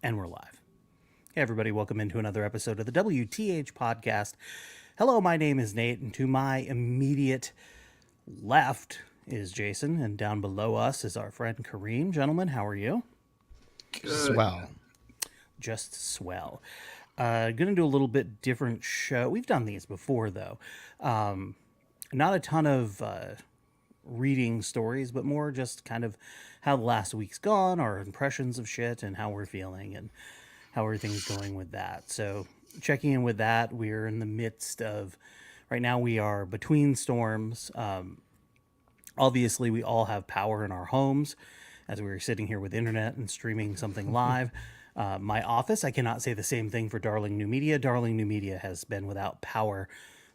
And we're live. Hey, everybody, welcome into another episode of the WTH podcast. Hello, my name is Nate, and to my immediate left is Jason, and down below us is our friend Kareem. Gentlemen, how are you? Good. Swell. Just swell. Gonna do a little bit different show. We've done these before, though. Not a ton of reading stories, but more just kind of how the last week's gone, our impressions of shit, and how we're feeling, and how everything's going with that. So, checking in with that, we're in the midst of, right now, we are between storms. Obviously, we all have power in our homes as we were sitting here with internet and streaming something live. My office, I cannot say the same thing for Darling New Media. Darling New Media has been without power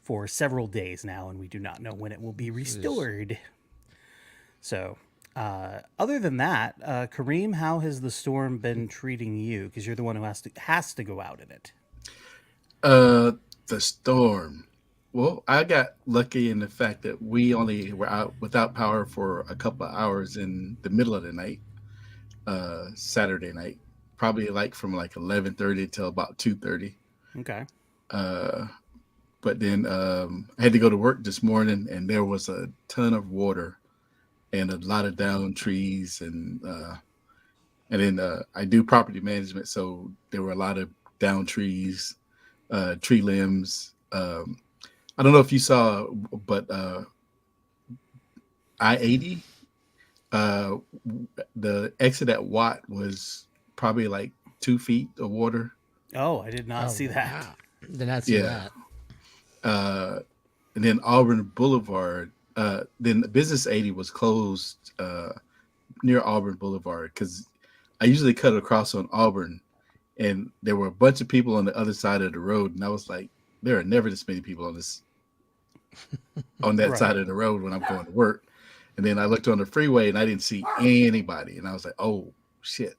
for several days now, and we do not know when it will be restored. So, other than that, Kareem, how has the storm been treating you? Because you're the one who has to go out in it. The storm. Well, I got lucky in the fact that we only were out without power for a couple of hours in the middle of the night, Saturday night, probably from 11:30 till about 2:30. Okay. But then I had to go to work this morning, and there was a ton of water and a lot of down trees, and then I do property management, so there were a lot of down trees, tree limbs. I don't know if you saw, but I-80, the exit at Watt was probably like 2 feet of water. Oh, I did not see that. Wow. Did not see that. And then Auburn Boulevard, then Business 80 was closed near Auburn Boulevard because I usually cut across on Auburn, and there were a bunch of people on the other side of the road, and I was like, there are never this many people on that Right. side of the road when I'm going to work. And then I looked on the freeway and I didn't see anybody, and I was like, oh shit.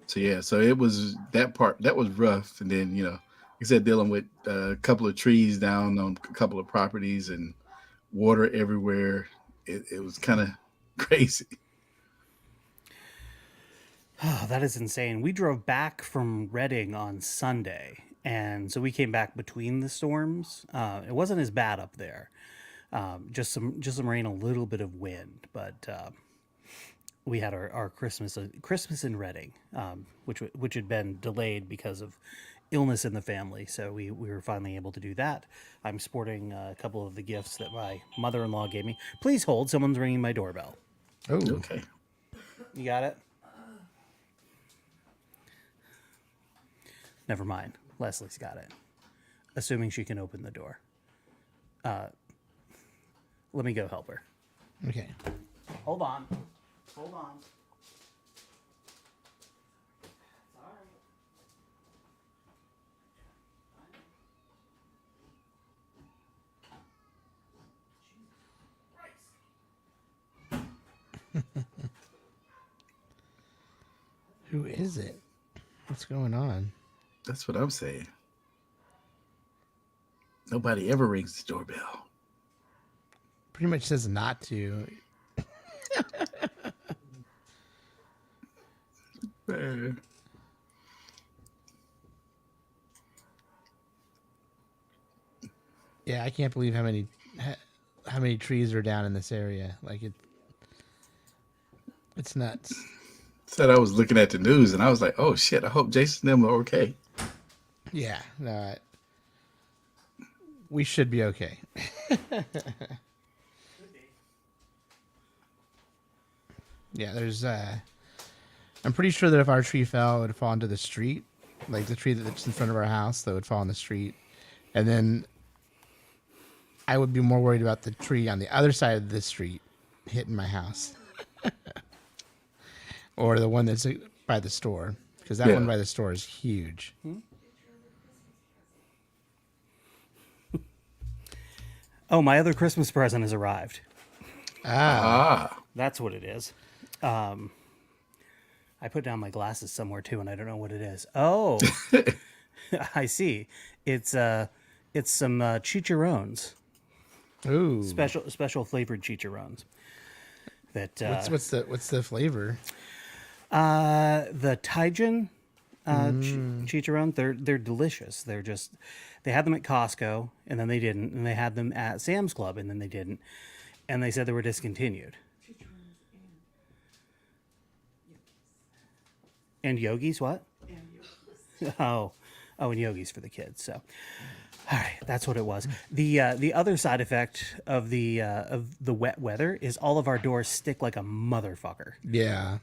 So it was that part that was rough. And then, like I said, dealing with a couple of trees down on a couple of properties and water everywhere. It was kind of crazy. Oh, that is insane. We drove back from Reading on Sunday, and so we came back between the storms. It wasn't as bad up there. Just some rain, a little bit of wind, but we had our Christmas in Reading, which had been delayed because of illness in the family. So we were finally able to do that. I'm sporting a couple of the gifts that my mother-in-law gave me. Please hold. Someone's ringing my doorbell. Oh, Okay. You got it? Never mind. Leslie's got it. Assuming she can open the door. Let me go help her. okay. Hold on. Who is it? What's going on? That's what I'm saying. Nobody ever rings the doorbell. Pretty much says not to. Yeah, I can't believe how many trees are down in this area. It's nuts. Said I was looking at the news and I was like, oh shit, I hope Jason and them are okay. Yeah, no, we should be okay. Yeah, I'm pretty sure that if our tree fell, it would fall into the street, like the tree that's in front of our house, that would fall in the street, and then I would be more worried about the tree on the other side of the street hitting my house, or the one that's by the store, because that one by the store is huge. Oh, my other Christmas present has arrived. Ah. That's what it is. I put down my glasses somewhere too, and I don't know what it is. Oh, I see. It's some chicharrones. Ooh, Special flavored chicharrones. That what's the flavor? The Taijin chicharron, they're delicious. They had them at Costco and then they didn't, and they had them at Sam's Club and then they didn't, and they said they were discontinued. And Yogi's what? Oh, and Yogi's for the kids. So, all right, that's what it was. The other side effect of the wet weather is all of our doors stick like a motherfucker, Yeah.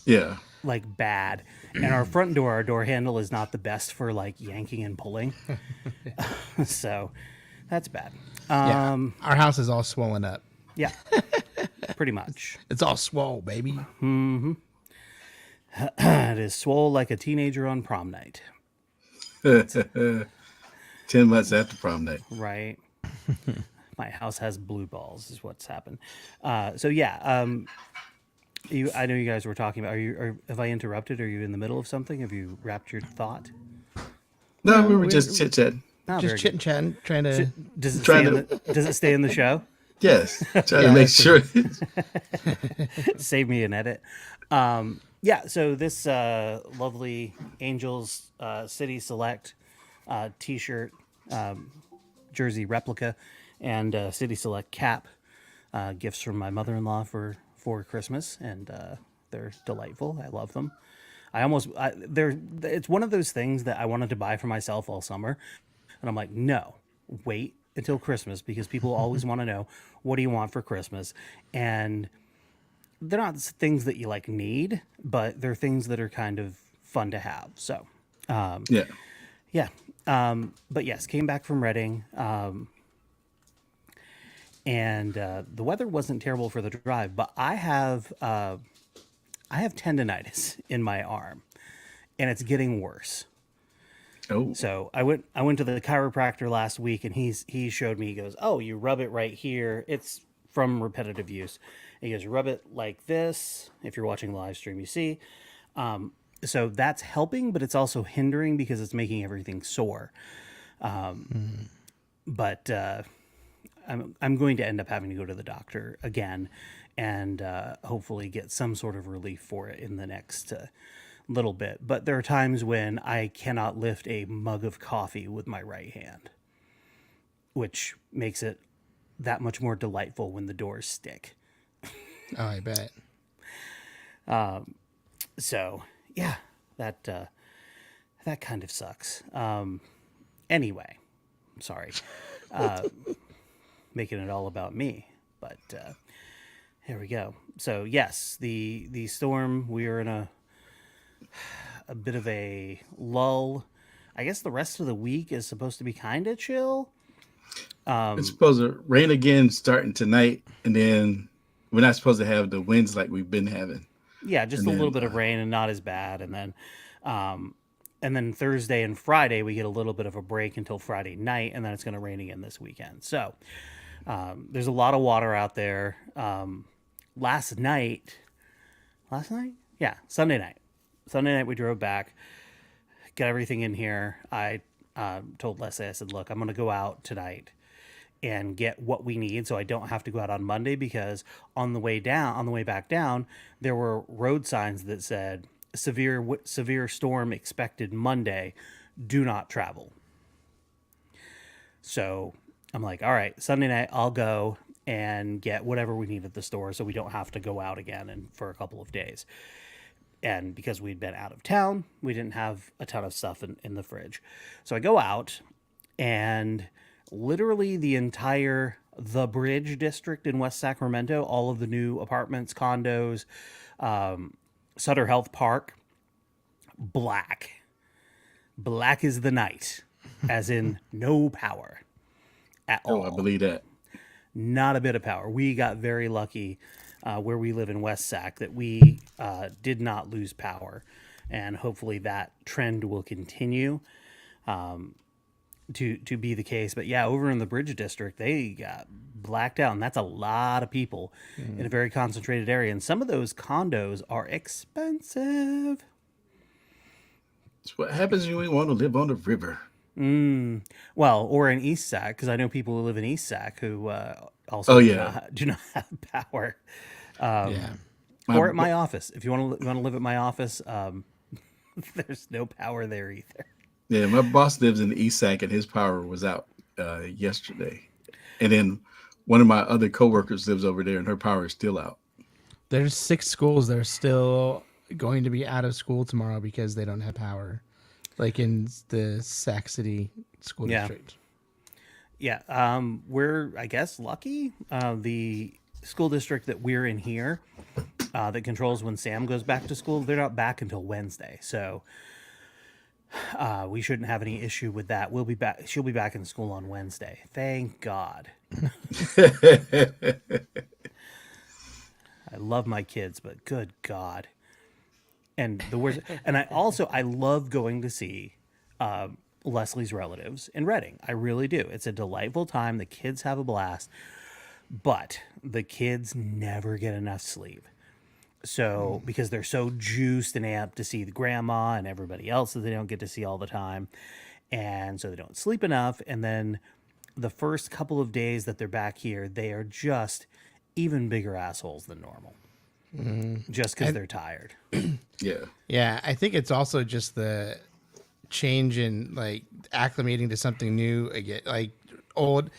Yeah. like bad. And our front door, our door handle is not the best for like yanking and pulling, so that's bad. Yeah. Our house is all swollen up. Yeah, pretty much. It's all swole, baby. It is swole like a teenager on prom night. 10 months after prom night. Right. My house has blue balls is what's happened. So yeah, I know you guys were talking about. Have I interrupted? Are you in the middle of something? Have you wrapped your thought? No, we were just chit chatting. Not Just very chit chatting, trying to. good. Does it trying stay does it stay in the show? Yes, trying to make sure. Save me an edit. Yeah. So this lovely Angels City Select T-shirt, jersey replica, and City Select cap, gifts from my mother-in-law for Christmas, and they're delightful. I love them. It's one of those things that I wanted to buy for myself all summer, and I'm like, no, wait until Christmas, because people always want to know, what do you want for Christmas? And they're not things that you like need, but they're things that are kind of fun to have. So, Yeah. yeah. But yes, came back from Reading. And the weather wasn't terrible for the drive, but I have tendonitis in my arm, and it's getting worse. Oh, So I went to the chiropractor last week, and he showed me. He goes, "Oh, you rub it right here. It's from repetitive use." He goes, "Rub it like this." If you're watching the live stream, you see. So that's helping, but it's also hindering because it's making everything sore. But I'm going to end up having to go to the doctor again, and hopefully get some sort of relief for it in the next little bit. But there are times when I cannot lift a mug of coffee with my right hand, which makes it that much more delightful when the doors stick. Oh, I bet. So yeah, that kind of sucks. Anyway, sorry, making it all about me, but here we go. So yes, the storm. We are in a bit of a lull. I guess the rest of the week is supposed to be kind of chill. it's supposed to rain again starting tonight, and then we're not supposed to have the winds like we've been having. Yeah, just And a then, little bit of rain and not as bad, and then Thursday and Friday we get a little bit of a break until Friday night, and then it's going to rain again this weekend. So there's a lot of water out there. Last night, yeah, Sunday night we drove back, got everything in here. I told Leslie, I said, look, I'm going to go out tonight and get what we need so I don't have to go out on Monday, because on the way back down, there were road signs that said severe storm expected Monday, do not travel. So I'm like, all right, Sunday night I'll go and get whatever we need at the store so we don't have to go out again and for a couple of days. And because we'd been out of town, we didn't have a ton of stuff in the fridge. So I go out, and literally the Bridge district in West Sacramento, all of the new apartments, condos, Sutter Health Park, black is the night, as in no power at all. Oh, I believe that. Not a bit of power. We got very lucky where we live in West Sac that we did not lose power, and hopefully that trend will continue to be the case. But yeah, over in the Bridge District, they got blacked out, and that's a lot of people in a very concentrated area. And some of those condos are expensive. It's what happens when we want to live on the river. Well, or in East Sac, because I know people who live in East Sac who also Oh, do yeah. not have power. Yeah. My Or at my bo- office. If you want to live at my office, there's no power there either. yeah, my boss lives in the East Sac, and his power was out yesterday. And then one of my other coworkers lives over there, and her power is still out. There's 6 schools that are still going to be out of school tomorrow because they don't have power, like in the Sac City school Yeah. district. Yeah, we're, I guess, lucky. The school district that we're in here, that controls when Sam goes back to school, they're not back until Wednesday. So we shouldn't have any issue with that. We'll be back. She'll be back in school on Wednesday. Thank God. I love my kids, but good God. And the worst, and I love going to see Leslie's relatives in Reading. I really do. It's a delightful time. The kids have a blast, but the kids never get enough sleep. So because they're so juiced and amped to see the grandma and everybody else that they don't get to see all the time, and so they don't sleep enough. And then the first couple of days that they're back here, they are just even bigger assholes than normal, just because they're tired. Yeah. Yeah, I think it's also just the change in like acclimating to something new again, like old,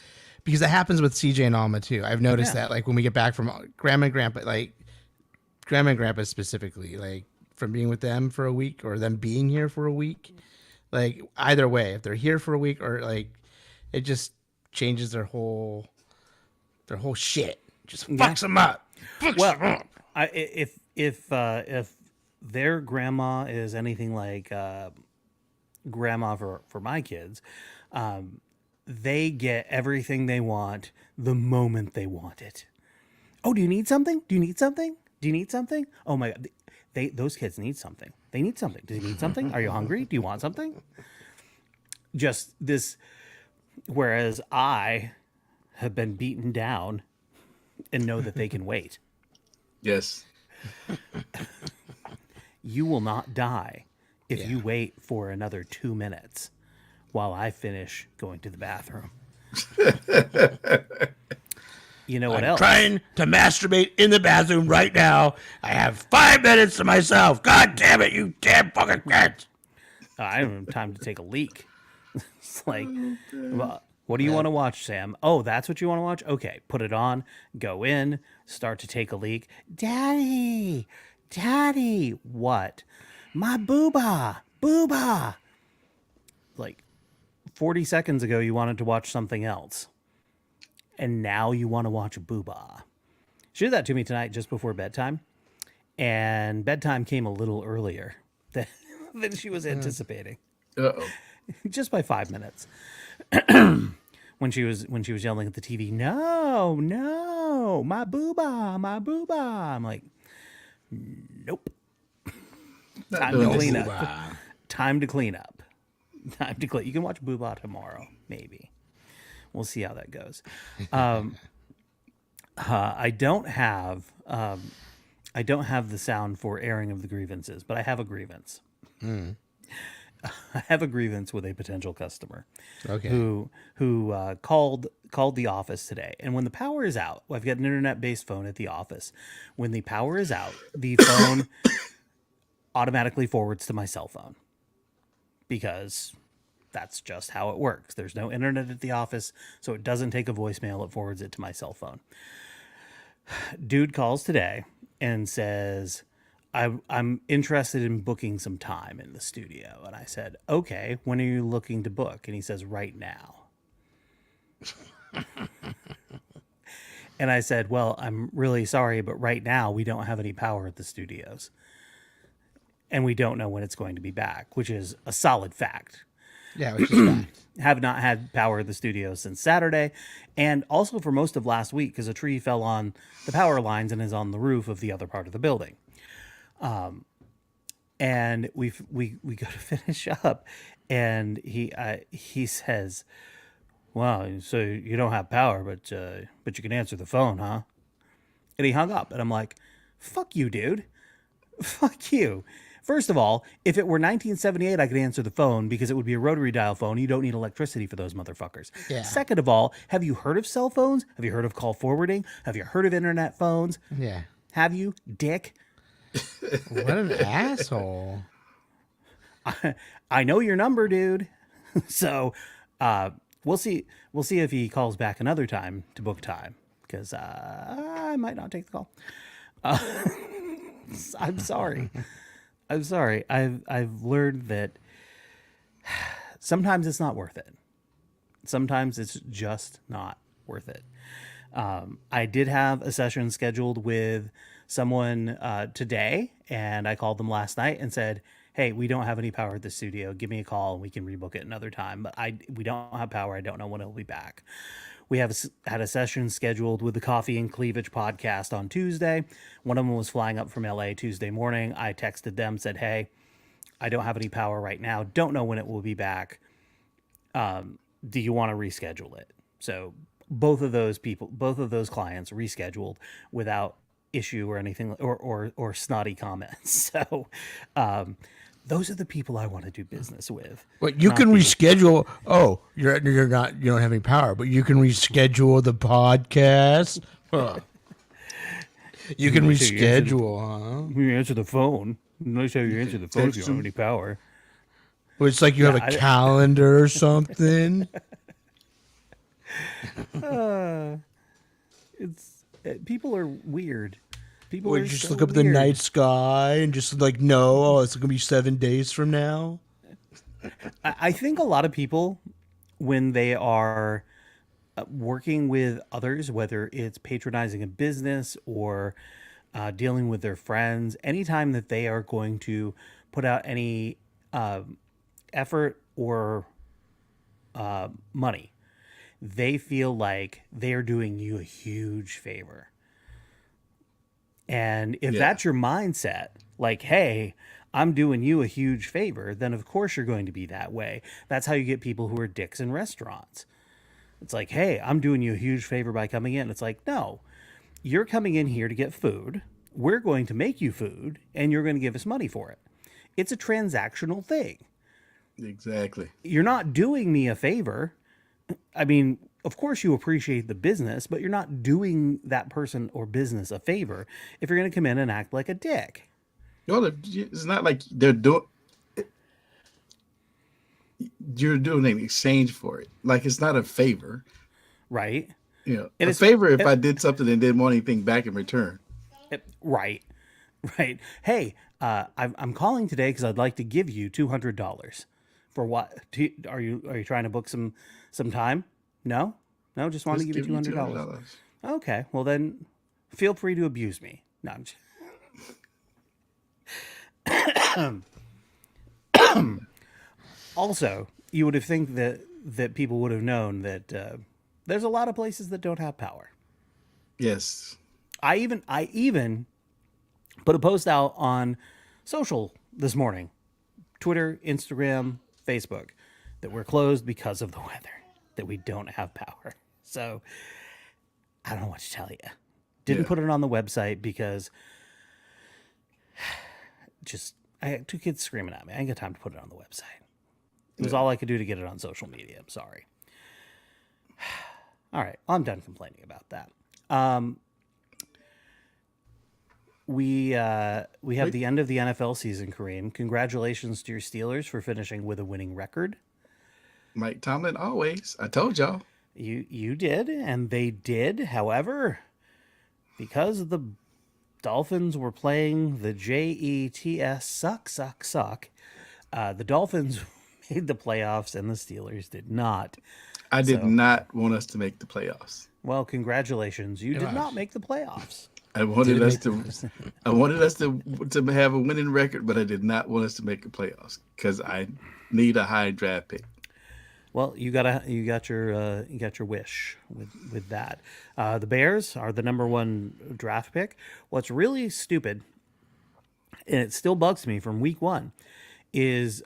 because that happens with CJ and Alma too. I've noticed Yeah. that like when we get back from grandma and grandpa, like grandma and grandpa specifically, like from being with them for a week or them being here for a week, like either way, if they're here for a week or like it just changes their whole shit, just fucks them up. Well, if their grandma is anything like grandma for my kids, they get everything they want the moment they want it. Oh, do you need something? Do you need something? Do you need something? Oh my God, those kids need something. They need something. Do you need something? Are you hungry? Do you want something? Just this. Whereas I have been beaten down and know that they can wait. Yes. You will not die if Yeah. you wait for another 2 minutes while I finish going to the bathroom. You know what else? Trying to masturbate in the bathroom right now. I have 5 minutes to myself. God damn it, you damn fucking kids. I don't have time to take a leak. It's like, well, what do you want to watch, Sam? Oh, that's what you want to watch? Okay, put it on, go in, start to take a leak. Daddy, what? My booba. Like 40 seconds ago, you wanted to watch something else. And now you want to watch booba. She did that to me tonight just before bedtime. And bedtime came a little earlier than she was anticipating. Uh-oh. Just by 5 minutes. when she was yelling at the TV, no, my booba. I'm like, nope. Time to clean up. Time to clean up. You can watch booba tomorrow, maybe. We'll see how that goes. I don't have the sound for airing of the grievances, but I have a grievance. I have a grievance with a potential customer, Okay. who called the office today. And when the power is out, I've got an internet-based phone at the office. When the power is out, the phone automatically forwards to my cell phone because that's just how it works. There's no internet at the office, so it doesn't take a voicemail. It forwards it to my cell phone. Dude calls today and says, I'm interested in booking some time in the studio. And I said, okay, when are you looking to book? And he says, right now. And I said, well, I'm really sorry, but right now we don't have any power at the studios. And we don't know when it's going to be back, which is a solid fact. Yeah, which is fact. Have not had power at the studio since Saturday, and also for most of last week because a tree fell on the power lines and is on the roof of the other part of the building. And we go to finish up, and he says, "Wow, so you don't have power, but you can answer the phone, huh?" And he hung up, and I'm like, "Fuck you, dude. Fuck you." First of all, if it were 1978, I could answer the phone because it would be a rotary dial phone. You don't need electricity for those motherfuckers. Yeah. Second of all, have you heard of cell phones? Have you heard of call forwarding? Have you heard of internet phones? Yeah. Have you, dick? What an asshole. I know your number, dude. So we'll see. We'll see if he calls back another time to book time because I might not take the call. I'm sorry. I'm sorry. I've learned that sometimes it's not worth it. Sometimes it's just not worth it. I did have a session scheduled with someone today, and I called them last night and said, "Hey, we don't have any power at the studio. Give me a call and we can rebook it another time." But we don't have power. I don't know when it'll be back. We had a session scheduled with the Coffee and Cleavage podcast on Tuesday. One of them was flying up from LA Tuesday morning. I texted them, said, "Hey, I don't have any power right now. Don't know when it will be back. Do you want to reschedule it?" So both of those clients rescheduled without issue or anything or snotty comments. So those are the people I want to do business with. But you can reschedule. Oh, you don't have any power, but you can reschedule the podcast. Huh. You can reschedule, huh? You answer the phone. Notice how you answer the phone if you don't have any power. Well, it's like you have a calendar or something. People are weird. People Or are you just so look up at the weird. night sky and just like, no, oh, it's gonna be 7 days from now. I think a lot of people, when they are working with others, whether it's patronizing a business or dealing with their friends, anytime that they are going to put out any effort or money, they feel like they are doing you a huge favor. And if that's your mindset, like, hey, I'm doing you a huge favor, then of course you're going to be that way. That's how you get people who are dicks in restaurants. It's like, hey, I'm doing you a huge favor by coming in. It's like, no, you're coming in here to get food. We're going to make you food and you're going to give us money for it. It's a transactional thing. Exactly. You're not doing me a favor. I mean, of course you appreciate the business, but you're not doing that person or business a favor if you're going to come in and act like a dick. Well, it's not like you're doing an exchange for it. Like, it's not a favor. Right? You know, And a favor if I did something and didn't want anything back in return. Right. Right. Hey, I'm calling today because I'd like to give you $200. For what? Are you trying to book some time? No, just want to give you $200. Okay, well then, feel free to abuse me. No, I'm just... Also, you would have think that people would have known that there's a lot of places that don't have power. Yes. I even put a post out on social this morning, Twitter, Instagram, Facebook, that we're closed because of the weather, that we don't have power. So I don't know what to tell you. Didn't put it on the website because I had 2 kids screaming at me. I ain't got time to put it on the website. It was all I could do to get it on social media. I'm sorry. All right, I'm done complaining about that. We have the end of the NFL season, Kareem. Congratulations to your Steelers for finishing with a winning record. Mike Tomlin always. I told y'all. You did, and they did. However, because the Dolphins were playing the JETS suck, the Dolphins made the playoffs and the Steelers did not. I did not want us to make the playoffs. Well, congratulations. You did not make the playoffs. I wanted us to have a winning record, but I did not want us to make the playoffs because I need a high draft pick. Well, you got your wish with that. The Bears are the number 1 draft pick. What's really stupid, and it still bugs me from week 1, is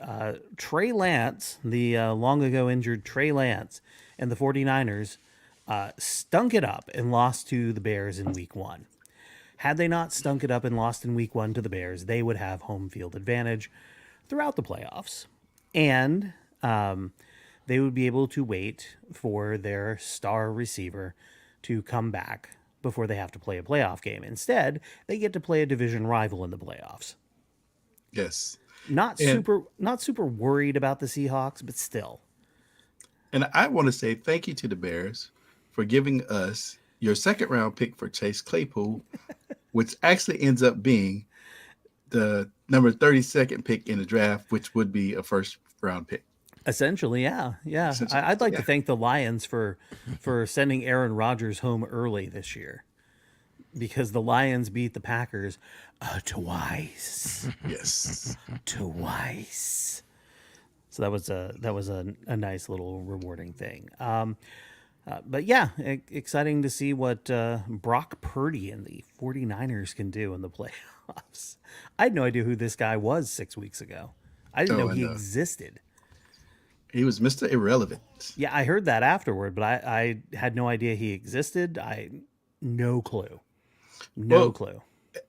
Trey Lance, the long ago injured Trey Lance, and the 49ers stunk it up and lost to the Bears in week 1. Had they not stunk it up and lost in week 1 to the Bears, they would have home field advantage throughout the playoffs. And they would be able to wait for their star receiver to come back before they have to play a playoff game. Instead, they get to play a division rival in the playoffs. Yes. Not And super worried about the Seahawks, but still. and I want to say thank you to the Bears for giving us your second round pick for Chase Claypool, which actually ends up being the number 32nd pick in the draft, which would be a first round pick. Essentially, yeah, yeah. Essentially, I'd like to yeah. thank the Lions for sending Aaron Rodgers home early this year, because the Lions beat the Packers twice, Yes. twice. So that was a nice little rewarding thing. But yeah, exciting to see what Brock Purdy and the 49ers can do in the playoffs. I had no idea who this guy was 6 weeks ago. I didn't know Oh, I he know. existed. He was Mr. Irrelevant. Yeah, I heard that afterward, but I had no idea he existed. No clue. No Well, clue.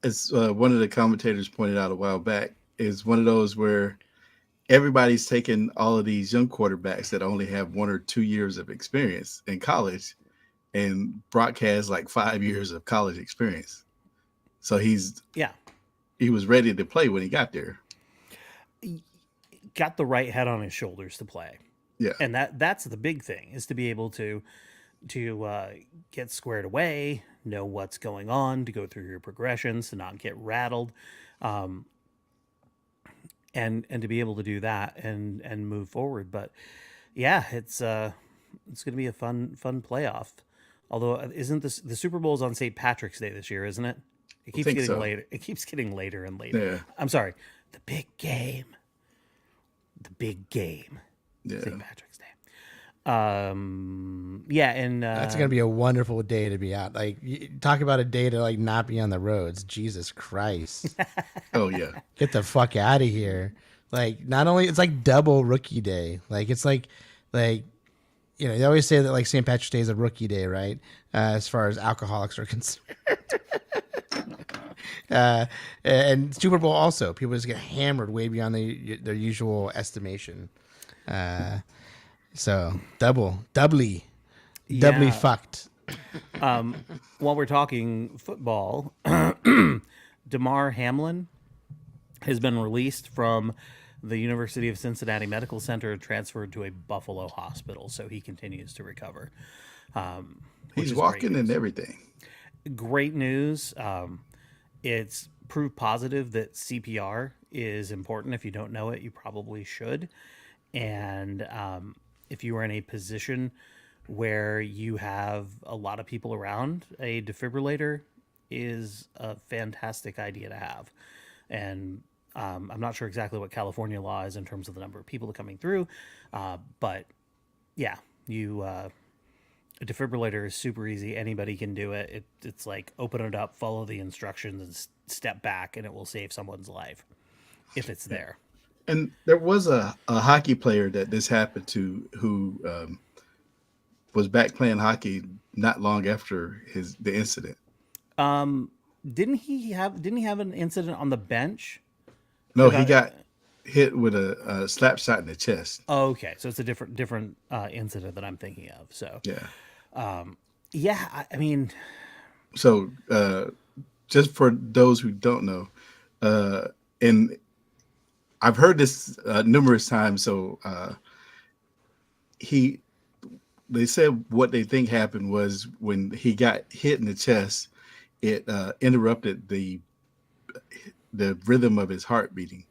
as one of the commentators pointed out a while back, is one of those where everybody's taking all of these young quarterbacks that only have 1 or 2 years of experience in college, and Brock has like 5 years of college experience. So Yeah. he was ready to play when he got there. Got the right head on his shoulders to play. Yeah. And that's the big thing, is to be able to get squared away, know what's going on, to go through your progressions, to not get rattled, and to be able to do that and move forward. But yeah, it's going to be a fun playoff. Although isn't the Super Bowl is on St. Patrick's Day this year, isn't it? It keeps think getting so. later. It keeps getting later and later. Yeah. I'm sorry. The big game. Yeah. St. Patrick's Day. Yeah, and That's gonna be a wonderful day to be out. Like, talk about a day to like not be on the roads. Jesus Christ, Oh yeah. get the fuck out of here! Like, not only it's like double rookie day. Like, it's like you know, they always say that like St. Patrick's Day is a rookie day, right? As far as alcoholics are concerned. And Super Bowl also, people just get hammered way beyond their usual estimation. So doubly Yeah. fucked. While we're talking football, Damar Hamlin has been released from the University of Cincinnati Medical Center and transferred to a Buffalo hospital, so he continues to recover. Which He's is walking great and news. everything. Great news. It's proof positive that CPR is important. If you don't know it, you probably should. And if you are in a position where you have a lot of people around, a defibrillator is a fantastic idea to have. And I'm not sure exactly what California law is in terms of the number of people coming through, but yeah, a defibrillator is super easy. Anybody can do it. It's like open it up, follow the instructions, and step back, and it will save someone's life if it's there. And there was a hockey player that this happened to who was back playing hockey not long after the incident. Didn't he have an incident on the bench? No, he About- got hit with a slap shot in the chest. Oh, okay, so it's a different incident that I'm thinking of. So Yeah. yeah, I mean, So just for those who don't know, and I've heard this numerous times. So they said what they think happened was when he got hit in the chest, it interrupted the rhythm of his heart beating,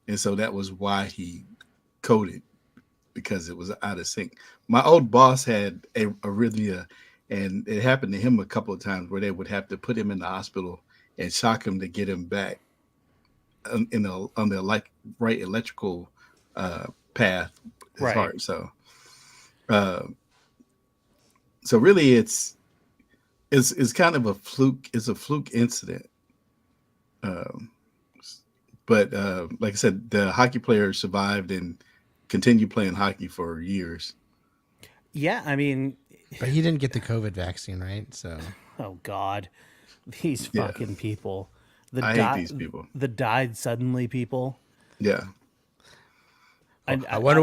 and so that was why he coded, because it was out of sync. My old boss had arrhythmia, and it happened to him a couple of times where they would have to put him in the hospital and shock him to get him back on the right electrical path, his Right. heart. So really, it's kind of a fluke. It's a fluke incident. But like I said, the hockey player survived and continued playing hockey for years. yeah, I mean, But he didn't get the COVID vaccine, right? So oh God, these Yeah. fucking people. I hate these people. The died suddenly people. Yeah, I wonder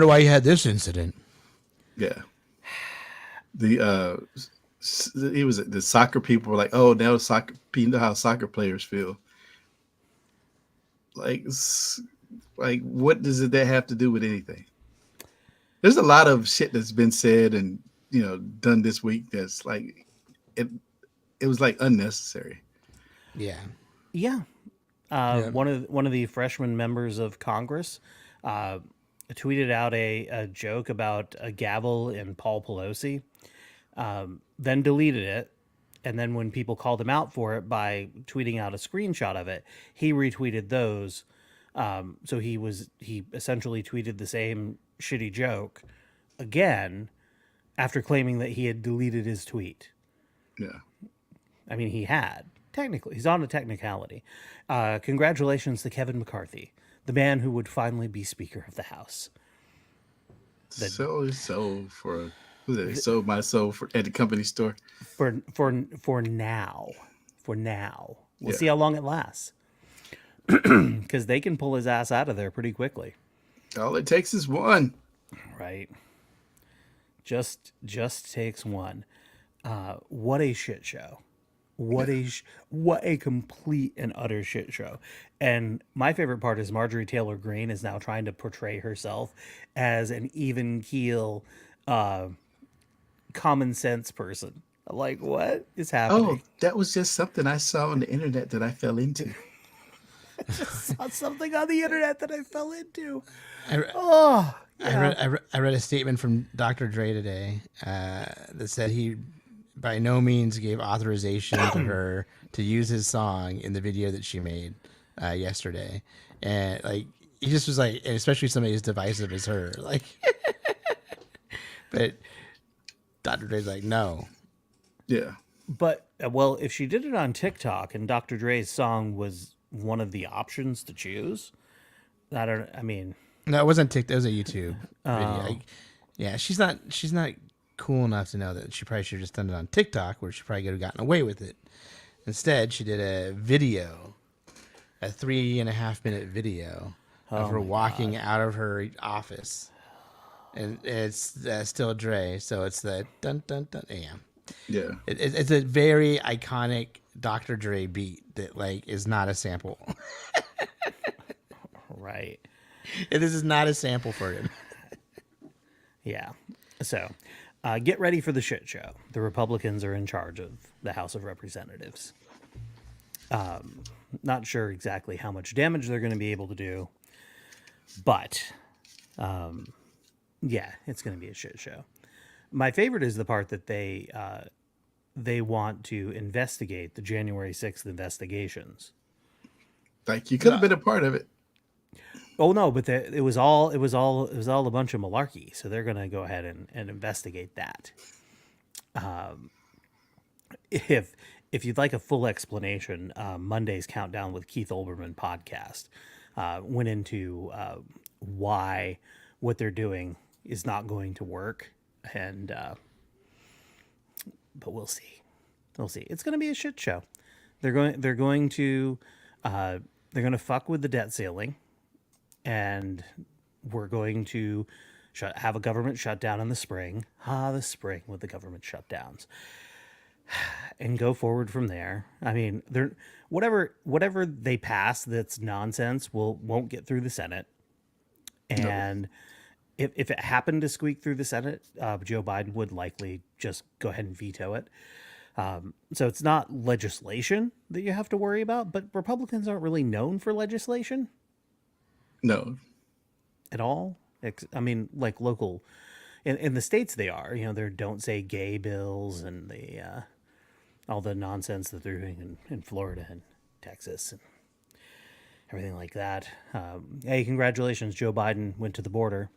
why you had this incident. yeah. The It was the soccer people were like, "Oh, now soccer, you know how soccer players feel." Like, like what does that have to do with anything? There's a lot of shit that's been said and done this week that's like it. It was like unnecessary. Yeah. Yeah. Yeah. One of the freshman members of Congress uh, tweeted out a joke about a gavel in Paul Pelosi, then deleted it. And then when people called him out for it by tweeting out a screenshot of it, he retweeted those. So he essentially tweeted the same shitty joke again after claiming that he had deleted his tweet. Yeah. I mean, he had. Technically, he's on a technicality. Congratulations to Kevin McCarthy, the man who would finally be Speaker of the House. So for who's that? Sold my soul at the company store. For now, we'll Yeah. see how long it lasts, because they can pull his ass out of there pretty quickly. All it takes is one. Right. Just takes one. What a shit show. What a complete and utter shit show. And my favorite part is Marjorie Taylor Greene is now trying to portray herself as an even keel, common sense person. I'm like, what is Oh, happening? that was just something I saw on the internet that I fell into. Saw something on the internet that I fell into. I, Oh, I read a statement from Dr. Dre today that said he by no means gave authorization to her to use his song in the video that she made yesterday, and like he just was like, and especially somebody as divisive as her, like. But Dr. Dre's like, no. Yeah. But well, if she did it on TikTok and Dr. Dre's song was one of the options to choose, I mean, No, it wasn't TikTok. It was a YouTube video. Like, yeah, she's not cool enough to know that she probably should have just done it on TikTok, where she probably could have gotten away with it. Instead, she did a video, a 3.5 minute video of her walking out of her office, and it's still Dre. So it's the dun dun dun. Yeah. It's a very iconic Dr. Dre beat that like is not a sample. right. This is not a sample for him. Yeah. So, get ready for the shit show. The Republicans are in charge of the House of Representatives. Not sure exactly how much damage they're going to be able to do, but yeah, it's going to be a shit show. My favorite is the part that they want to investigate the January 6th investigations. Like you could have been a part of it. Oh no, but it was all a bunch of malarkey. So they're gonna go ahead and investigate that. If you'd like a full explanation, Monday's Countdown with Keith Olbermann podcast went into why what they're doing is not going to work, and but we'll see. It's gonna be a shit show. They're going to fuck with the debt ceiling. And we're going to have a government shutdown in the spring. The spring with the government shutdowns. And go forward from there. I mean, whatever they pass that's nonsense won't get through the Senate. And if it happened to squeak through the Senate, Joe Biden would likely just go ahead and veto it. So it's not legislation that you have to worry about, but Republicans aren't really known for legislation. No. At all. I mean, like local, in the states they are. There don't say gay bills and the all the nonsense that they're doing in Florida and Texas and everything like that. Hey, congratulations, Joe Biden went to the border,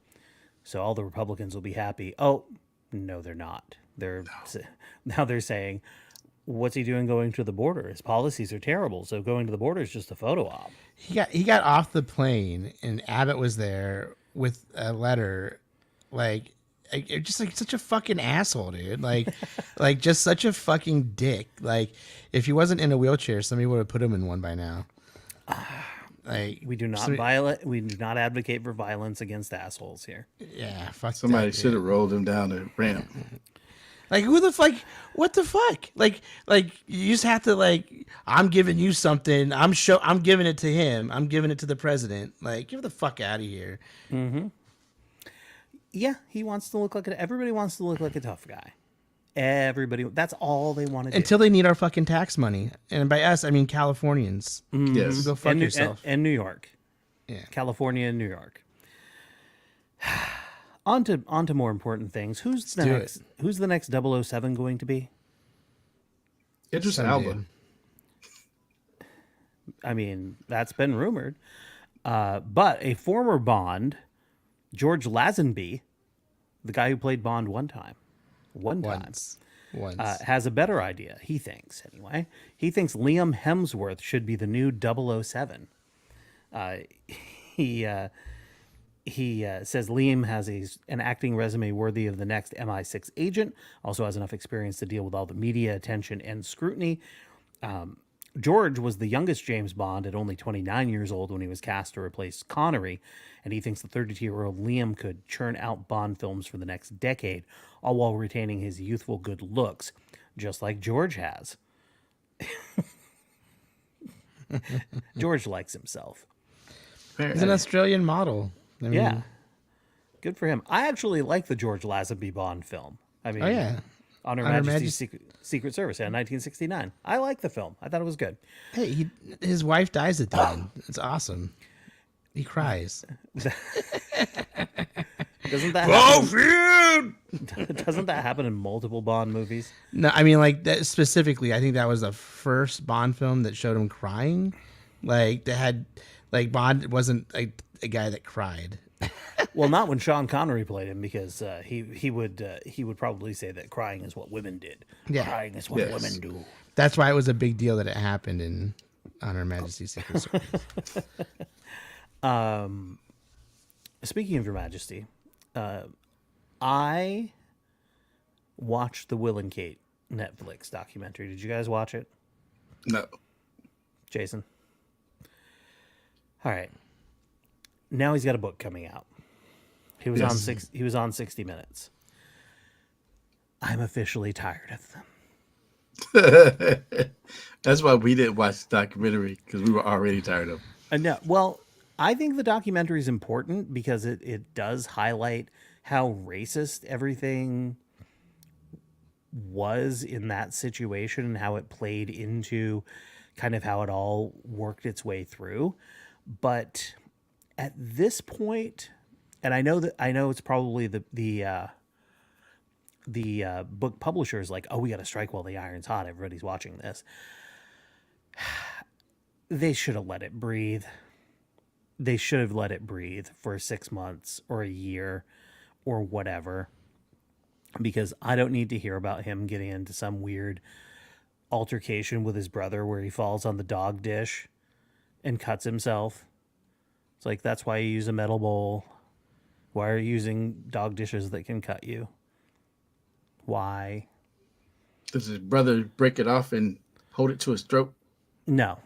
so all the Republicans will be happy. Oh, no, they're not. Now they're saying, what's he doing going to the border? His policies are terrible, so going to the border is just a photo op. He got off the plane and Abbott was there with a letter, like just like such a fucking asshole, dude. Like just such a fucking dick. Like if he wasn't in a wheelchair, somebody would have put him in one by now. Like we do not we do not advocate for violence against assholes here. Yeah, fuck Somebody that, should have rolled him down the ramp. Like who the fuck? What the fuck? Like you just have to like. I'm giving you something. I'm giving it to him. I'm giving it to the president. Like get the fuck out of here. Yeah, he wants to look like everybody wants to look like a tough guy. Everybody, that's all they want to do. Until they need our fucking tax money, and by us I mean Californians. Yes. Go fuck yourself. And New York, Yeah. California, and New York. On to more important things. Who's the next 007 going to be? Idris Some Elba. dude. I mean, that's been rumored. But a former Bond, George Lazenby, the guy who played Bond one time, Once. has a better idea, he thinks, anyway. He thinks Liam Hemsworth should be the new 007. He says Liam has an acting resume worthy of the next MI6 agent, also has enough experience to deal with all the media attention and scrutiny. George was the youngest James Bond at only 29 years old when he was cast to replace Connery, and he thinks the 32-year-old Liam could churn out Bond films for the next decade, all while retaining his youthful good looks, just like George has. George likes himself. He's an Australian model. I mean, Yeah. Good for him. I actually like the George Lazenby Bond film. I mean, Oh yeah. On Her Majesty's Secret Service in 1969. I like the film. I thought it was good. Hey, his wife dies at the end. It's awesome. He cries. Doesn't that happen? Doesn't that happen in multiple Bond movies? No, I mean like that specifically. I think that was the first Bond film that showed him crying. Like they had, like Bond wasn't like a guy that cried. Well, not when Sean Connery played him, because he would probably say that crying is what women did. Yeah. Crying is what women do. That's why it was a big deal that it happened in On Her Majesty's Secret Service. Speaking of Your Majesty, I watched the Will and Kate Netflix documentary. Did you guys watch it? No. Jason? All right. Now he's got a book coming out. He was on 60 Minutes. I'm officially tired of them. That's why we didn't watch the documentary, because we were already tired of it. No, well, I think the documentary is important because it does highlight how racist everything was in that situation and how it played into kind of how it all worked its way through. But at this point, and I know it's probably the book publishers like, oh, we got to strike while the iron's hot. Everybody's watching this. They should have let it breathe. They should have let it breathe for 6 months or a year or whatever, because I don't need to hear about him getting into some weird altercation with his brother where he falls on the dog dish and cuts himself. It's like, that's why you use a metal bowl. Why are you using dog dishes that can cut you? Why? Does his brother break it off and hold it to his throat? No.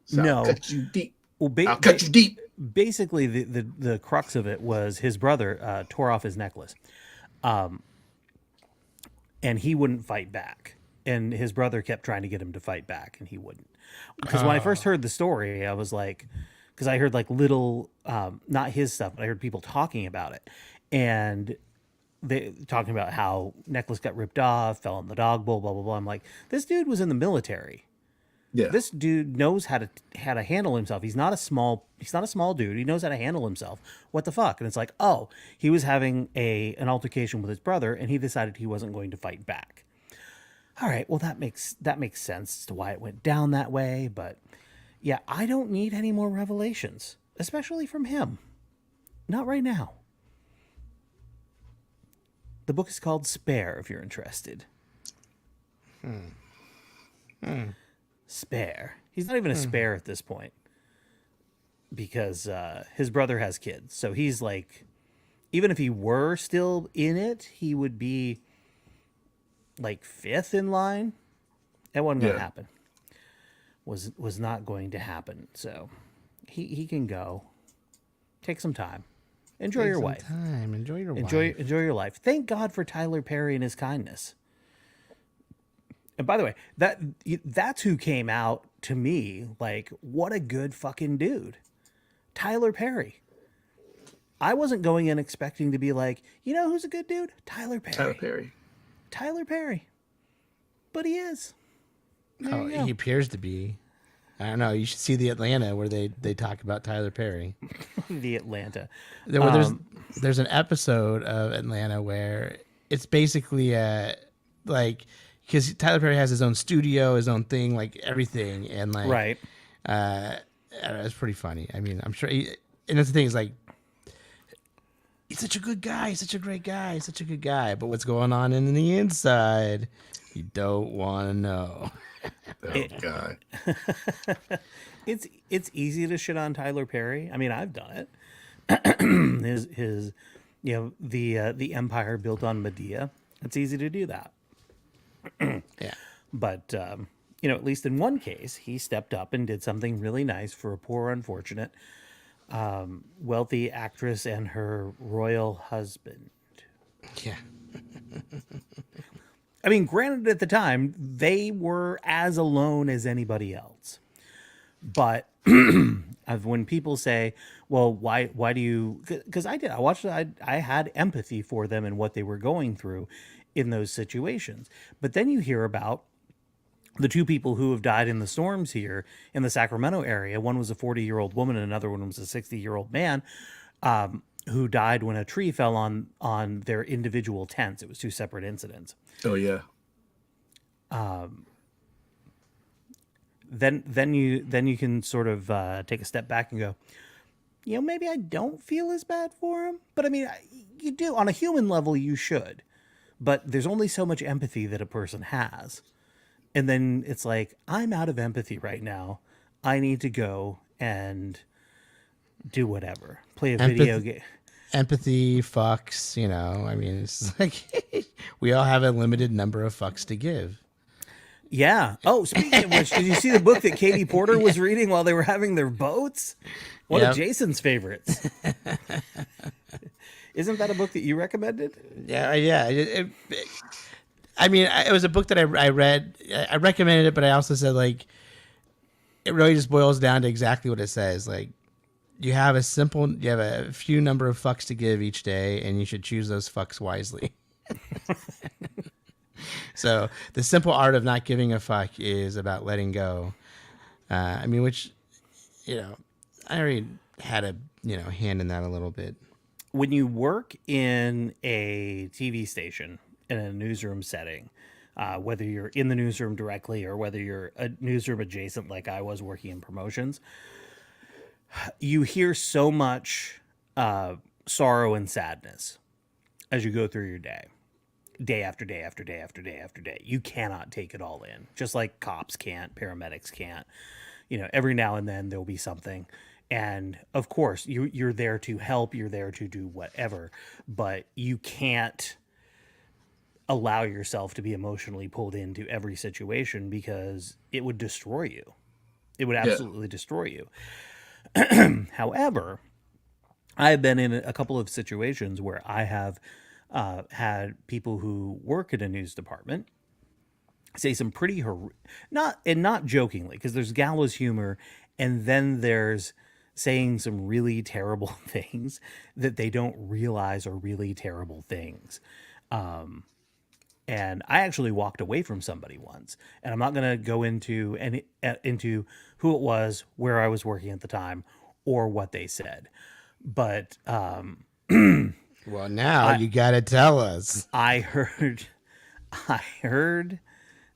So No. I'll cut you deep. Well, I'll cut you deep. Basically, the crux of it was his brother tore off his necklace. And he wouldn't fight back. And his brother kept trying to get him to fight back, and he wouldn't. Because when I first heard the story, I was like, because I heard like little, not his stuff, but I heard people talking about it. And they talking about how necklace got ripped off, fell in the dog bowl, blah, blah, blah. I'm like, this dude was in the military. Yeah. This dude knows how to handle himself. He's not a small dude. He knows how to handle himself. What the fuck? And it's like, oh, he was having an altercation with his brother, and he decided he wasn't going to fight back. All right, well that makes sense as to why it went down that way. But yeah, I don't need any more revelations, especially from him. Not right now. The book is called Spare, if you're interested. Spare. He's not even a spare at this point, because his brother has kids. So he's like, even if he were still in it, he would be like fifth in line. That wasn't going to happen. Was not going to happen. So he can go. Take some time. Enjoy your wife. Enjoy your wife. Enjoy your life. Thank God for Tyler Perry and his kindness. And by the way, that's who came out to me like, what a good fucking dude. Tyler Perry. I wasn't going in expecting to be like, you know who's a good dude? Tyler Tyler Perry. Perry. Tyler Perry. But he is. There Oh, you go. he appears to be. I don't know. You should see the Atlanta where they talk about Tyler Perry. The Atlanta. There's an episode of Atlanta where it's basically like because Tyler Perry has his own studio, his own thing, like everything, and like Right. I don't know, it's pretty funny. I mean, I'm sure. And that's the thing is like. He's such a good guy. He's such a great guy. He's such a good guy. But what's going on in the inside, you don't want to know. Oh God. It's easy to shit on Tyler Perry. I mean, I've done it. his you know, the empire built on Medea. It's easy to do that. Yeah. But you know, at least in one case, he stepped up and did something really nice for a poor, unfortunate, wealthy actress and her royal husband. Yeah. I mean, granted, at the time, they were as alone as anybody else. But when people say, well, why do you, because I watched it, I had empathy for them and what they were going through in those situations. But then you hear about the two people who have died in the storms here in the Sacramento area. One was a 40-year-old woman and another one was a 60-year-old man, who died when a tree fell on their individual tents. It was two separate incidents. Oh yeah. Then you can sort of take a step back and go, you know, maybe I don't feel as bad for him. But I mean, you do on a human level, you should. But there's only so much empathy that a person has. And then it's like, I'm out of empathy right now. I need to go and do whatever. Play a video game. Empathy fucks, you know. I mean, it's like we all have a limited number of fucks to give. Yeah. Oh, speaking of which, did you see the book that Katie Porter was reading while they were having their boats? One Yep. of Jason's favorites. Isn't that a book that you recommended? Yeah, yeah. I mean, it was a book that I read. I recommended it, but I also said like, it really just boils down to exactly what it says. Like, you have a few number of fucks to give each day, and you should choose those fucks wisely. So the simple art of not giving a fuck is about letting go. I mean, which, you know, I already had a hand in that a little bit. When you work in a TV station in a newsroom setting, whether you're in the newsroom directly or whether you're a newsroom adjacent like I was working in promotions, you hear so much sorrow and sadness as you go through your day after day after day after day after day. You cannot take it all in, just like cops can't, paramedics can't. You know, every now and then there'll be something. And of course, you're there to help, you're there to do whatever, but you can't allow yourself to be emotionally pulled into every situation because it would destroy you. It would absolutely destroy you. However, I've been in a couple of situations where I have had people who work at a news department say some pretty not jokingly, because there's gallows humor, and then there's saying some really terrible things that they don't realize are really terrible things. And I actually walked away from somebody once, and I'm not going to go into who it was, where I was working at the time, or what they said. But Well, now you got to tell us. I heard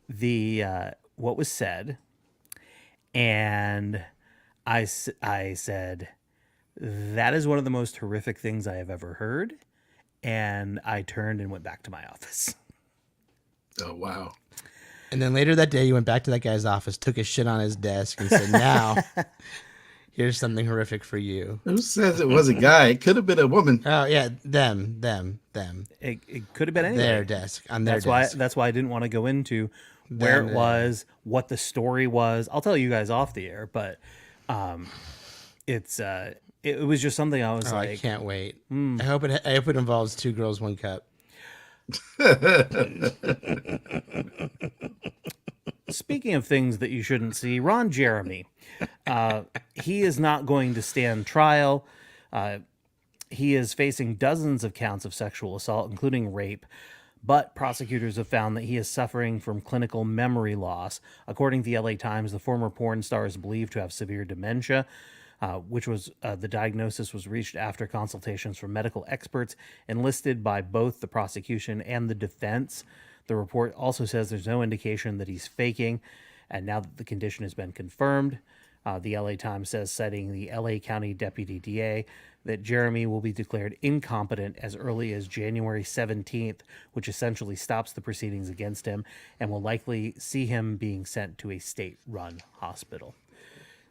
the what was said, and I said, that is one of the most horrific things I have ever heard, and I turned and went back to my office. Oh wow. And then later that day, you went back to that guy's office, took a shit on his desk, and said, "Now, here's something horrific for you." Who says it was a guy? It could have been a woman. Oh yeah, them. It could have been anybody. Their desk on their That's desk. why I didn't want to go into where it was, what the story was. I'll tell you guys off the air, but it was just something I was Oh, like, I can't wait. I hope it involves Two Girls, One Cup. Speaking of things that you shouldn't see, Ron Jeremy, he is not going to stand trial. He is facing dozens of counts of sexual assault, including rape, but prosecutors have found that he is suffering from clinical memory loss. According to the LA Times, the former porn star is believed to have severe dementia, which was the diagnosis was reached after consultations from medical experts enlisted by both the prosecution and the defense. The report also says there's no indication that he's faking, and now that the condition has been confirmed, the LA Times says, citing the LA County Deputy DA, that Jeremy will be declared incompetent as early as January 17th, which essentially stops the proceedings against him and will likely see him being sent to a state-run hospital.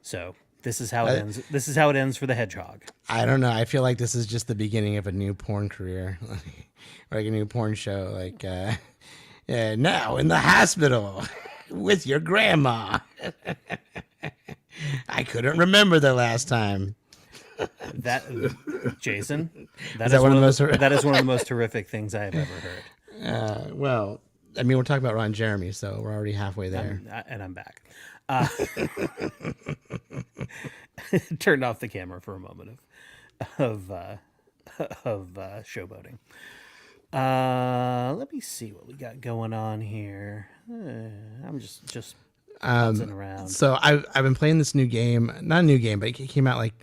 So this is how it ends. This is how it ends for the Hedgehog. I don't know. I feel like this is just the beginning of a new porn career, like a new porn show. Like now in the hospital with your grandma. I couldn't remember the last time. That, Jason, that Is that one of the most? that is one of the most horrific things I have ever heard. Well, I mean, we're talking about Ron Jeremy, so we're already halfway there. And I'm back. Turned off the camera for a moment of showboating. Let me see what we got going on here. I'm just bouncing around. So I've been playing this new game, not a new game, but it came out like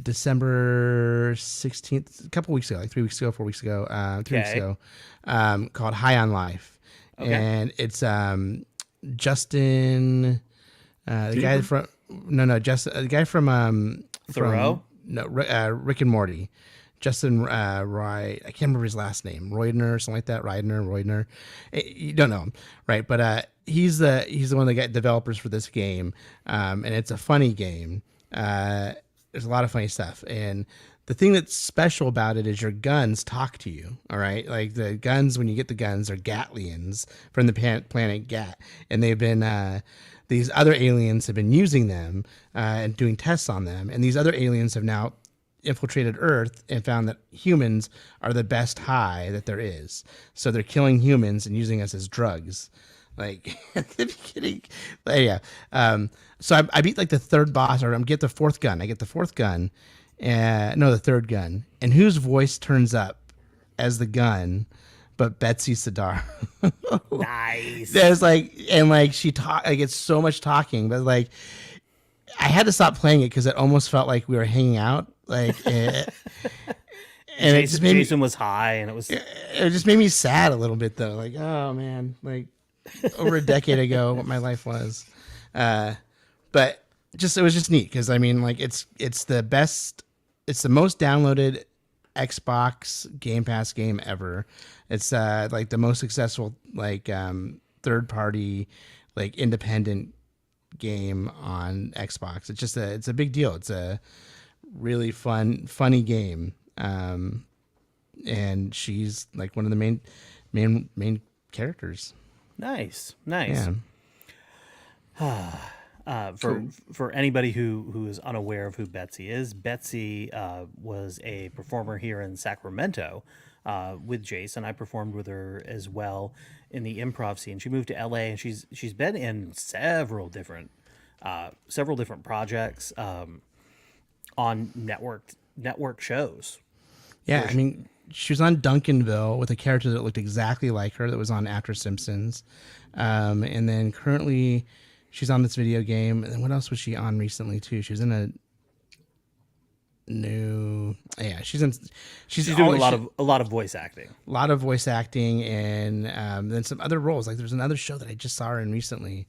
December 16th, a couple weeks ago, like 3 weeks ago, 4 weeks ago, 3 weeks ago, called High on Life. Okay. And it's Justin, the guy from the guy from Thoreau? Rick and Morty. Justin Roy, I can't remember his last name, Roydner or something like that. Roydner. You don't know him, right? But he's the one that got developers for this game, and it's a funny game. There's a lot of funny stuff, and the thing that's special about it is your guns talk to you. All right, like the guns, when you get the guns, are Gatlians from the planet Gat, and they've been these other aliens have been using them and doing tests on them, and these other aliens have now infiltrated Earth and found that humans are the best high that there is. So they're killing humans and using us as drugs. Like, at the beginning, but yeah. So I beat like the third boss, or I get the fourth gun. I get the fourth gun, the third gun, and whose voice turns up as the gun, but Betsy Sidar. Nice. There's she talk, like it's so much talking, but like I had to stop playing it because it almost felt like we were hanging out. Like, and Jason was high, and it just made me sad a little bit though. Like, oh man, like over a decade ago, what my life was. But it was just neat because I mean, like it's the best, it's the most downloaded Xbox Game Pass game ever. It's like the most successful third party independent game on Xbox. It's a big deal. It's a really funny game, and she's like one of the main characters. nice. Yeah. For anybody who is unaware of who Betsy is, Betsy was a performer here in Sacramento with Jason. I performed with her as well in the improv scene. She moved to LA, and she's been in several different projects on network shows. Yeah, I mean, she was on Duncanville with a character that looked exactly like her that was on After Simpsons. And then currently she's on this video game. And then what else was she on recently too? She was in a new, she's doing a lot of voice acting. A lot of voice acting, and then some other roles. Like there's another show that I just saw her in recently.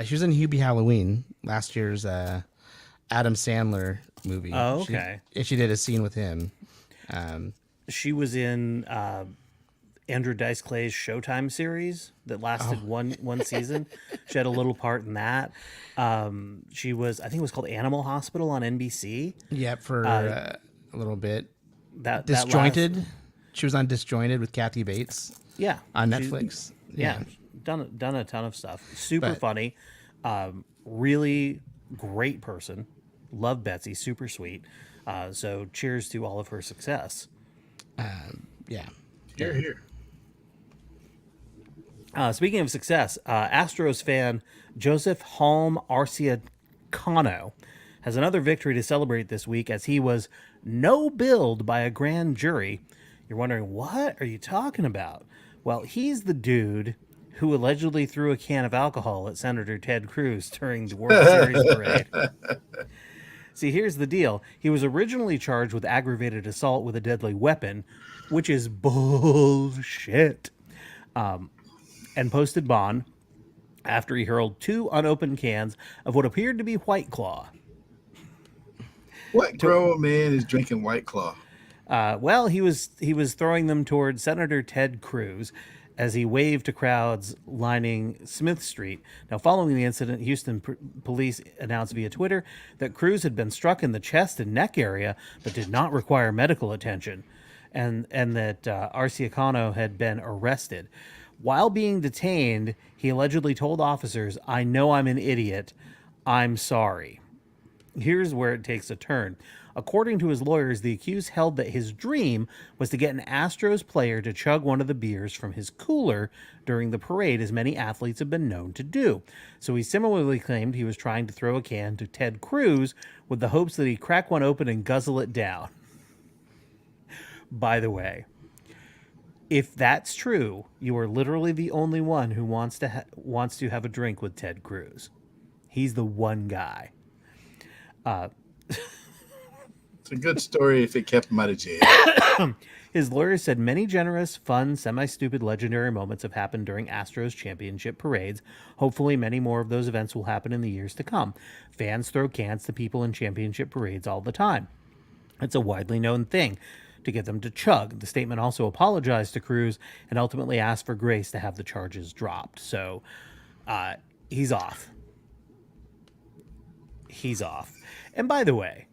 She was in Hubie Halloween, last year's Adam Sandler movie. Oh, okay. She did a scene with him. She was in Andrew Dice Clay's Showtime series that lasted one season. She had a little part in that. She was, I think it was called Animal Hospital on NBC. Yeah, for a little bit. That Disjointed. She was on Disjointed with Kathy Bates. Yeah, on Netflix. Yeah, done a ton of stuff. Super funny. Really great person. Love Betsy. Super sweet. So cheers to all of her success. Yeah. Here, here. Speaking of success, Astros fan Joseph Halm Arciacano has another victory to celebrate this week as he was no-billed by a grand jury. You're wondering, what are you talking about? Well, he's the dude who allegedly threw a can of alcohol at Senator Ted Cruz during the World Series parade. See, here's the deal. He was originally charged with aggravated assault with a deadly weapon, which is bullshit, and posted bond after he hurled 2 unopened cans of what appeared to be White Claw. What grown man is drinking White Claw? Well, he was throwing them toward Senator Ted Cruz as he waved to crowds lining Smith Street. Now, following the incident, Houston police announced via Twitter that Cruz had been struck in the chest and neck area, but did not require medical attention, and that Arciacano had been arrested. While being detained, he allegedly told officers, "I know I'm an idiot. I'm sorry." Here's where it takes a turn. According to his lawyers, the accused held that his dream was to get an Astros player to chug one of the beers from his cooler during the parade, as many athletes have been known to do. So he similarly claimed he was trying to throw a can to Ted Cruz with the hopes that he'd crack one open and guzzle it down. By the way, if that's true, you are literally the only one who wants to have a drink with Ted Cruz. He's the one guy. It's a good story if it kept him out of jail. His lawyers said many generous, fun, semi-stupid, legendary moments have happened during Astros championship parades. Hopefully, many more of those events will happen in the years to come. Fans throw cans to people in championship parades all the time. It's a widely known thing to get them to chug. The statement also apologized to Cruz and ultimately asked for grace to have the charges dropped. So, he's off. He's off. And by the way,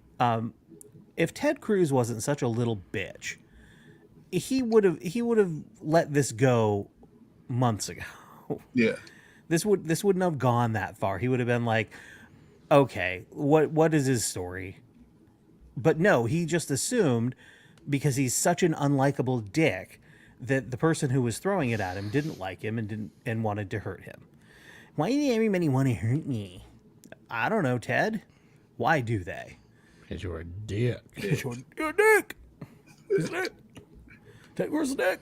if Ted Cruz wasn't such a little bitch, he would have let this go months ago. Yeah. This wouldn't have gone that far. He would have been like, okay, what is his story? But no, he just assumed, because he's such an unlikable dick, that the person who was throwing it at him didn't like him and wanted to hurt him. Why did everybody want to hurt me? I don't know, Ted. Why do they? Because you're a dick. You're a dick. Ted, where's the dick?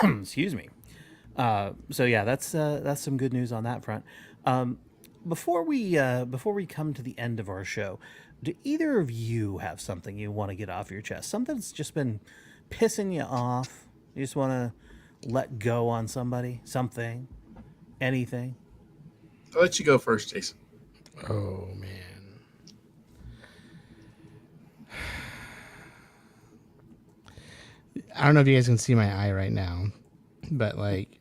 Excuse me. So yeah, that's some good news on that front. Before we come to the end of our show, do either of you have something you want to get off your chest? Something that's just been pissing you off? You just want to let go on somebody? Something? Anything? I'll let you go first, Jason. Oh, man. I don't know if you guys can see my eye right now, but like,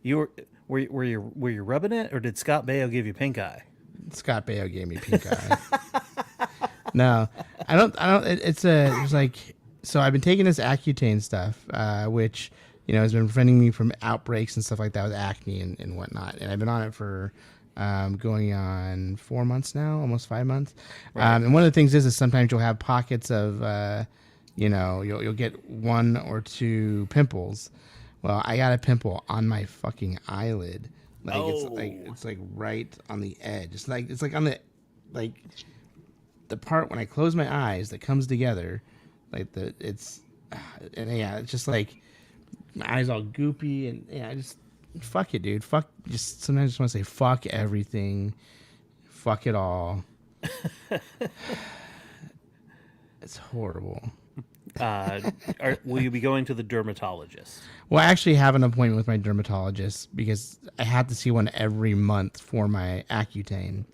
You were you rubbing it, or did Scott Baio give you pink eye? Scott Baio gave me pink eye. No, I don't. It's like, so I've been taking this Accutane stuff, which, has been preventing me from outbreaks and stuff like that with acne and whatnot. And I've been on it for going on 4 months now, almost 5 months. Right. And one of the things is sometimes you'll have pockets of, you'll get 1 or 2 pimples. Well, I got a pimple on my fucking eyelid. Like it's like right on the edge. It's like on the part when I close my eyes that comes together, it's just like my eyes all goopy, and I just fuck it, dude. Fuck, just sometimes I just want to say fuck everything, fuck it all. It's horrible. Will you be going to the dermatologist? Well, I actually have an appointment with my dermatologist because I have to see one every month for my Accutane.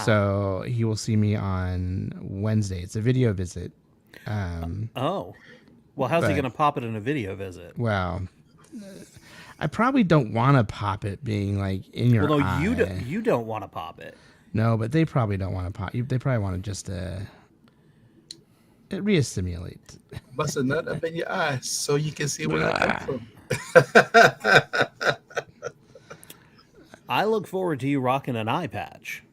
So he will see me on Wednesday. It's a video visit. Well, how's he going to pop it in a video visit? Well, I probably don't want to pop it being like in your eye. You don't want to pop it. No, but they probably don't want to pop. They probably want to just re-stimulate. Bust a nut up in your eye so you can see where it comes from. I look forward to you rocking an eye patch.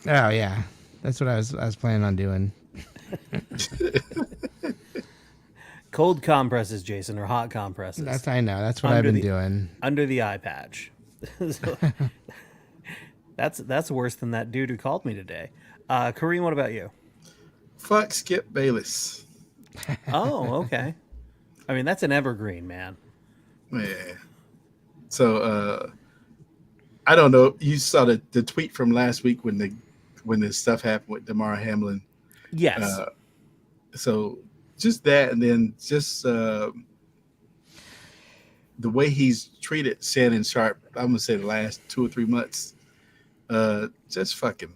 Oh yeah, that's what I was planning on doing. Cold compresses, Jason, or hot compresses I know. That's what I've been doing. under the eye patch. So, that's worse than that dude who called me today. Kareem, what about you? Fuck Skip Bayless. Oh, okay. I mean, that's an evergreen, man. Yeah. So I don't know. You saw the tweet from last week when the stuff happened with Damar Hamlin. Yes. So just that, and then just the way he's treated Shannon Sharp. I'm gonna say the last 2 or 3 months. Just fucking.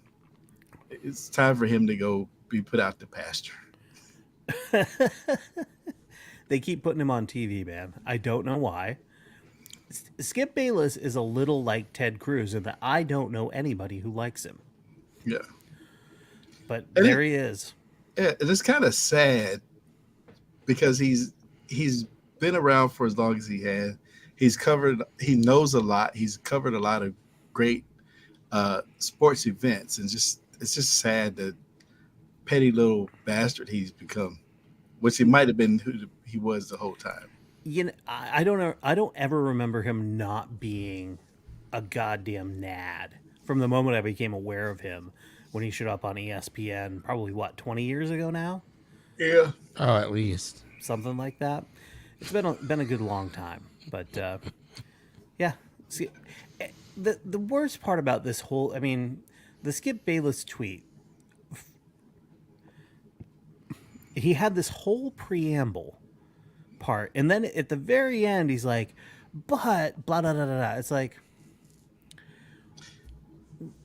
It's time for him to go be put out to pasture. They keep putting him on TV, man. I don't know why. Skip Bayless is a little like Ted Cruz in that I don't know anybody who likes him. Yeah. But And there he is. Yeah, and it's kind of sad because he's been around for as long as he has. He knows a lot. He's covered a lot of great sports events, and it's just sad that petty little bastard he's become, which he might have been who he was the whole time. You know, I don't know. I don't ever remember him not being a goddamn nad from the moment I became aware of him when he showed up on ESPN. Probably 20 years ago now. Yeah. Oh, at least something like that. It's been a good long time, but yeah. See, the worst part about this whole, I mean, the Skip Bayless tweet. He had this whole preamble part, and then at the very end, he's like, "But blah blah blah blah." Blah. It's like,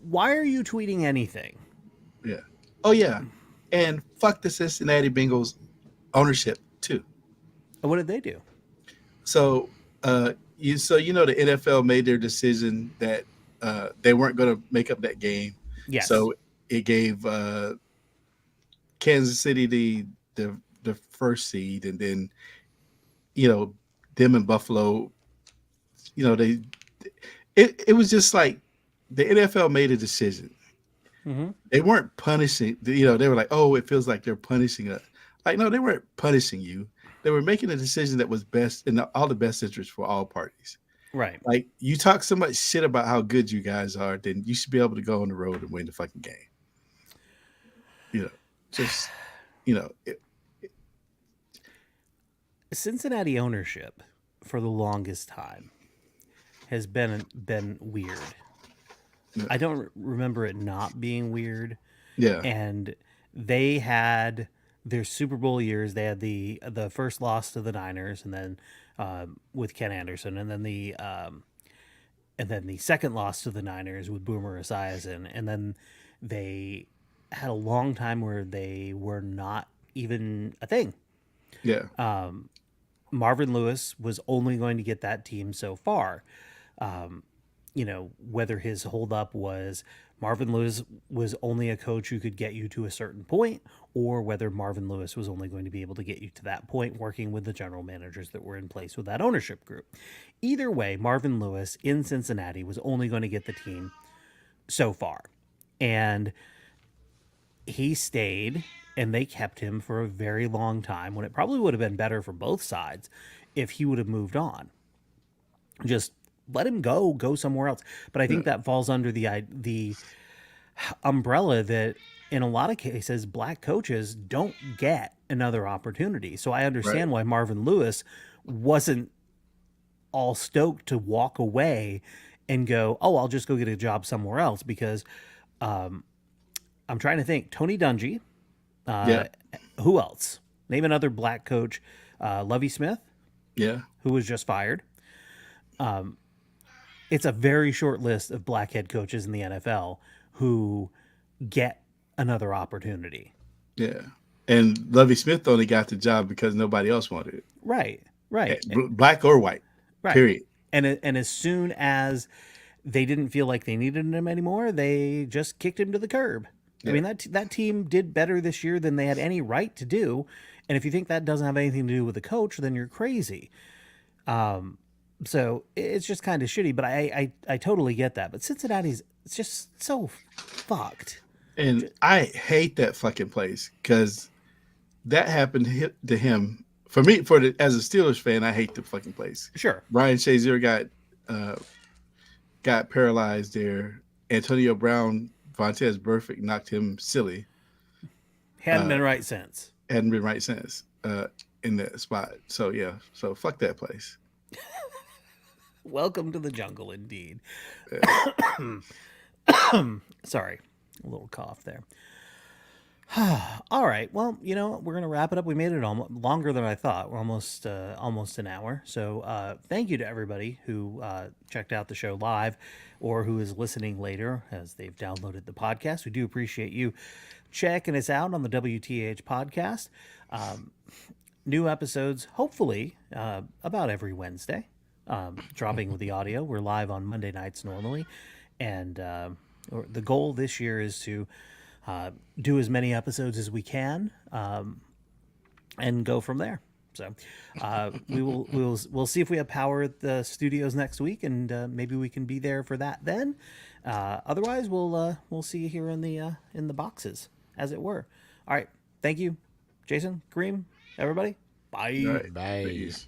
why are you tweeting anything? Yeah. Oh yeah. And fuck the Cincinnati Bengals ownership too. What did they do? So you know the NFL made their decision that they weren't going to make up that game. Yes. So it gave Kansas City the first seed, and then them and Buffalo. It was just like the NFL made a decision. Mm-hmm. They weren't punishing. They were like, oh, it feels like they're punishing us. Like, no, they weren't punishing you. They were making a decision that was best in all the best interest for all parties. Right. Like, you talk so much shit about how good you guys are, then you should be able to go on the road and win the fucking game. Cincinnati ownership for the longest time has been weird. Yeah. I don't remember it not being weird. Yeah. And they had their Super Bowl years. They had the first loss to the Niners, and then with Ken Anderson, and then the second loss to the Niners with Boomer Esiason, and then they had a long time where they were not even a thing. Yeah. Marvin Lewis was only going to get that team so far. Whether his holdup was Marvin Lewis was only a coach who could get you to a certain point, or whether Marvin Lewis was only going to be able to get you to that point working with the general managers that were in place with that ownership group. Either way, Marvin Lewis in Cincinnati was only going to get the team so far. And he stayed, and they kept him for a very long time when it probably would have been better for both sides if he would have moved on. Just let him go somewhere else. But I think that falls under the umbrella that in a lot of cases, black coaches don't get another opportunity. So I understand why Marvin Lewis wasn't all stoked to walk away and go, oh, I'll just go get a job somewhere else, because I'm trying to think. Tony Dungy. Who else? Name another black coach. Lovie Smith. Yeah. Who was just fired. It's a very short list of black head coaches in the NFL who get another opportunity. Yeah. And Lovie Smith only got the job because nobody else wanted it. Right. Black or white. Right. Period. And as soon as they didn't feel like they needed him anymore, they just kicked him to the curb. Yeah. I mean, that team did better this year than they had any right to do. And if you think that doesn't have anything to do with the coach, then you're crazy. So it's just kind of shitty, but I totally get that. But Cincinnati's, it's just so fucked. And I hate that fucking place because that happened to him For me, as a Steelers fan, I hate the fucking place. Sure. Brian Shazier got paralyzed there. Antonio Brown, Vontez Burfict knocked him silly. Hadn't been right since. Hadn't been right since in that spot. So yeah, so fuck that place. Welcome to the jungle, indeed. Sorry, a little cough there. All right. Well, we're gonna wrap it up. We made it almost longer than I thought. We're almost an hour. So thank you to everybody who checked out the show live, or who is listening later as they've downloaded the podcast. We do appreciate you checking us out on the WTH podcast. New episodes, hopefully, about every Wednesday. Dropping with the audio. We're live on Monday nights normally, and the goal this year is to do as many episodes as we can, and go from there. So we'll see if we have power at the studios next week, and maybe we can be there for that then. Otherwise, we'll see you here in the boxes, as it were. All right, thank you, Jason, Kareem, everybody. Bye. All right. Bye. Peace.